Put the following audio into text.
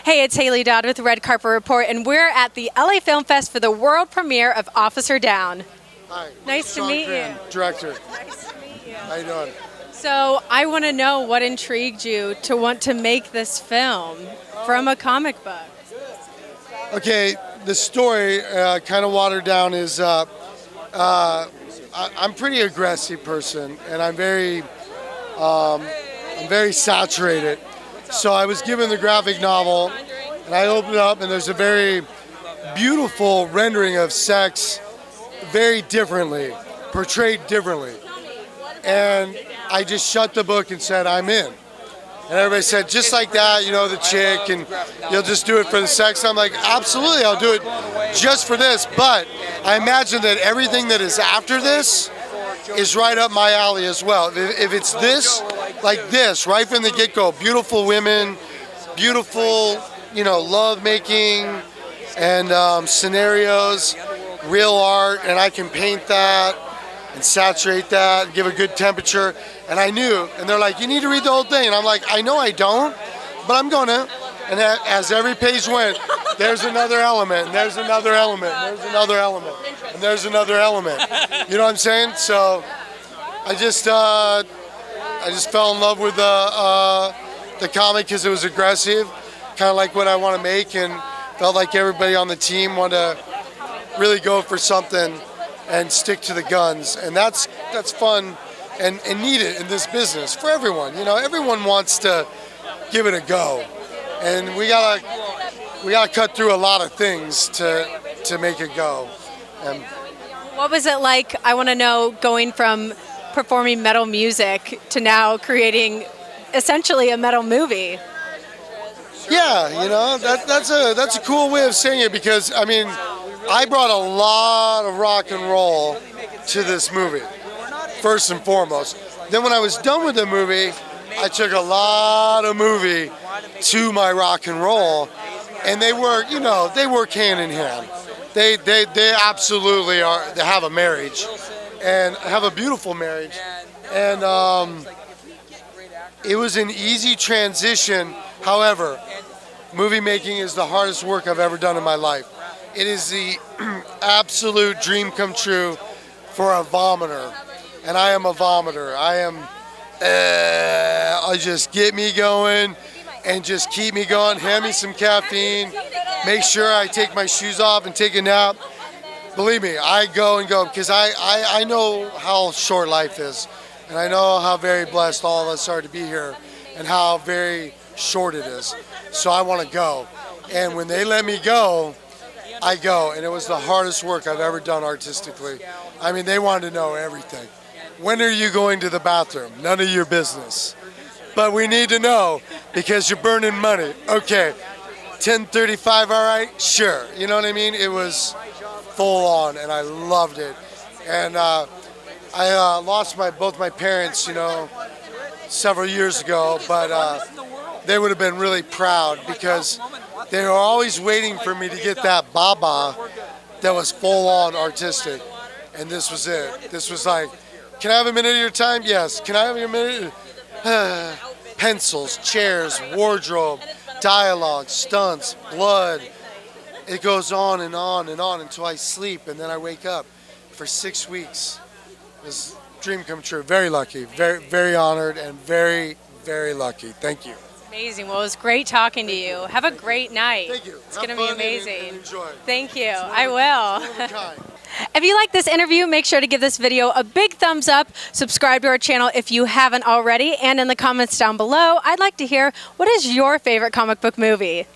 Hey, it's HaleyDodd with Red Carpet Report, and we're at the LA Film Fest for the world premiere of Officer Downe. Hi. Nice to Shawn meet Crahan, you. Director. Nice to meet you. How you doing? So I want to know what intrigued you to want to make this film from a comic book. Okay, the story, kind of watered down, is I'm a pretty aggressive person, and I'm very saturated. So I was given the graphic novel, and I opened it up, and there's a very beautiful rendering of sex, very differently, portrayed differently. And I just shut the book and said, I'm in. And everybody said, just like that, you know, the chick, and you'll just do it for the sex. I'm like, absolutely, I'll do it just for this. But I imagine that everything that is after this is right up my alley as well. If it's this, like this, right from the get-go, beautiful women, beautiful, you know, love making, and scenarios, real art, and I can paint that and saturate that, give a good temperature. And I knew, and they're like, you need to read the whole thing. And I'm like, I know I don't, but I'm gonna. And as every page went, there's another element, and there's another element, and there's another element, and there's another element. You know what I'm saying? So I just fell in love with the comic because it was aggressive, kind of like what I want to make, and felt like everybody on the team wanted to really go for something and stick to the guns, and that's fun and needed in this business for everyone. You know, everyone wants to give it a go, and we gotta cut through a lot of things to make it go. And What was it like, I want to know, going from performing metal music to now creating essentially a metal movie? yeah, you know, that's a cool way of saying it, because I mean, I brought a lot of rock and roll to this movie, first and foremost. Then when I was done with the movie, I took a lot of movie to my rock and roll, and they work, you know, they work hand in hand. They absolutely are. They have a marriage, and have a beautiful marriage, and it was an easy transition. However, movie making is the hardest work I've ever done in my life. It is the absolute dream come true for a vomiter, and I am a vomiter. I just get me going and just keep me going. Hand me some caffeine. Make sure I take my shoes off and take a nap. Believe me, I go and go, because I know how short life is, and I know how very blessed all of us are to be here, and how very short it is. So I want to go, and when they let me go, I go, and it was the hardest work I've ever done artistically. I mean, they wanted to know everything. When are you going to the bathroom? None of your business. But we need to know, because you're burning money. Okay, 10:35, all right? Sure. You know what I mean? It was full on, and I loved it. And I lost both my parents, you know, several years ago, but they would have been really proud, because they were always waiting for me to get that baba that was full-on artistic, and this was it. This was like, can I have a minute of your time? Yes. Can I have a minute? Pencils, chairs, wardrobe, dialogue, stunts, blood. It goes on and on and on until I sleep, and then I wake up for 6 weeks. It was a dream come true. Very lucky, very, very honored, and very, very lucky. Thank you. Amazing. Well, it was great talking to you. Have a great night. Thank you. It's going to be amazing. And enjoy. Thank you. I will. One of a kind. If you like this interview, make sure to give this video a big thumbs up. Subscribe to our channel if you haven't already. And in the comments down below, I'd like to hear, what is your favorite comic book movie?